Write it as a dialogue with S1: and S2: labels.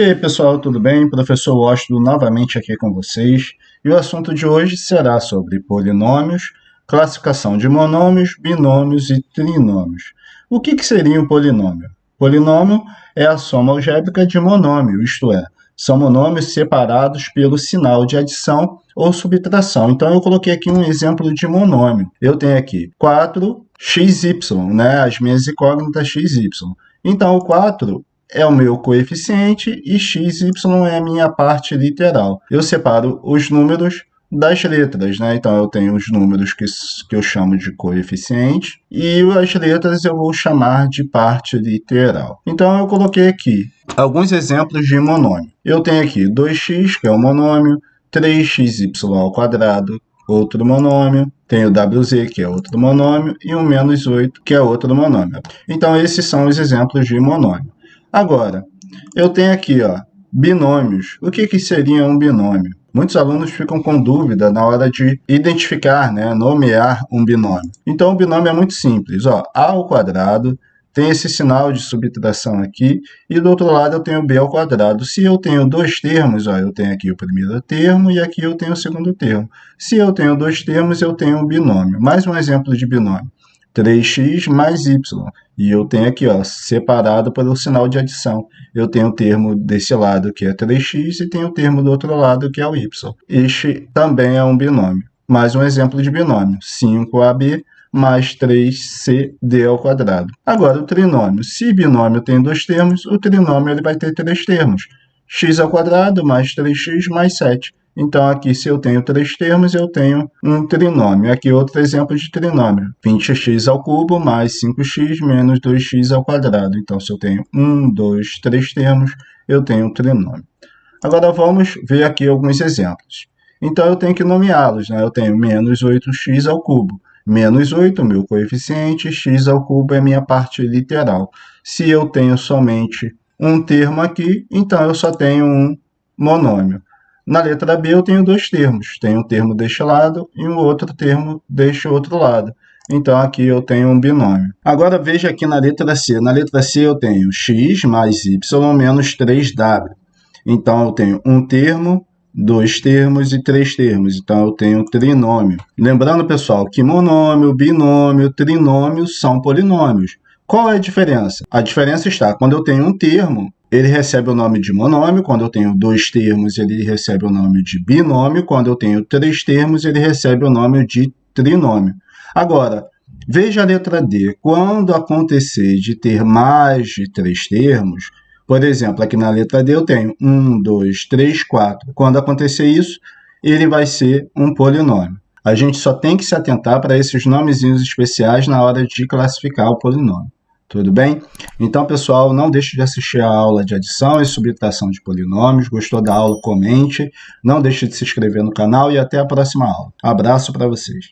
S1: E aí, pessoal, tudo bem? Professor Washington novamente aqui com vocês. E o assunto de hoje será sobre polinômios, classificação de monômios, binômios e trinômios. O que seria um polinômio? Polinômio é a soma algébrica de monômio, isto é, são monômios separados pelo sinal de adição ou subtração. Então, eu coloquei aqui um exemplo de monômio. Eu tenho aqui 4xy, né? As minhas incógnitas xy. Então, o 4 é o meu coeficiente e xy é a minha parte literal. Eu separo os números das letras, né? Então, eu tenho os números que eu chamo de coeficiente e as letras eu vou chamar de parte literal. Então, eu coloquei aqui alguns exemplos de monômio. Eu tenho aqui 2x, que é um monômio, 3xy ao quadrado, outro monômio, tem o WZ, que é outro monômio, e o menos 8, que é outro monômio. Então, esses são os exemplos de monômio. Agora, eu tenho aqui, binômios. O que seria um binômio? Muitos alunos ficam com dúvida na hora de identificar, né, nomear um binômio. Então, o binômio é muito simples. A ao quadrado tem esse sinal de subtração aqui, e do outro lado eu tenho b ao quadrado. Se eu tenho dois termos, eu tenho aqui o primeiro termo e aqui eu tenho o segundo termo. Se eu tenho dois termos, eu tenho um binômio. Mais um exemplo de binômio. 3x mais y. E eu tenho aqui, separado pelo sinal de adição. Eu tenho o termo desse lado, que é 3x, e tenho o termo do outro lado, que é o y. Este também é um binômio. Mais um exemplo de binômio. 5ab mais 3cd ao quadrado. Agora, o trinômio. Se binômio tem dois termos, o trinômio ele vai ter três termos. X ao quadrado mais 3x mais 7. Então, aqui, se eu tenho três termos, eu tenho um trinômio. Aqui, outro exemplo de trinômio. 20x ao cubo mais 5x menos 2x ao quadrado. Então, se eu tenho 1, 2, 3 termos, eu tenho um trinômio. Agora, vamos ver aqui alguns exemplos. Então, eu tenho que nomeá-los, né? Eu tenho menos 8x ao cubo. Menos 8, meu coeficiente, x ao cubo é minha parte literal. Se eu tenho somente um termo aqui, então eu só tenho um monômio. Na letra B eu tenho dois termos. Tenho um termo deste lado e um outro termo deste outro lado. Então, aqui eu tenho um binômio. Agora, veja aqui na letra C. Na letra C eu tenho x mais y menos 3w. Então, eu tenho um termo, dois termos e três termos. Então, eu tenho trinômio. Lembrando, pessoal, que monômio, binômio, trinômio são polinômios. Qual é a diferença? A diferença está quando eu tenho um termo, ele recebe o nome de monômio. Quando eu tenho dois termos, ele recebe o nome de binômio. Quando eu tenho três termos, ele recebe o nome de trinômio. Agora, veja a letra D. Quando acontecer de ter mais de três termos, por exemplo, aqui na letra D eu tenho 1, 2, 3, 4. Quando acontecer isso, ele vai ser um polinômio. A gente só tem que se atentar para esses nomezinhos especiais na hora de classificar o polinômio. Tudo bem? Então, pessoal, não deixe de assistir a aula de adição e subtração de polinômios. Gostou da aula? Comente. Não deixe de se inscrever no canal e até a próxima aula. Abraço para vocês.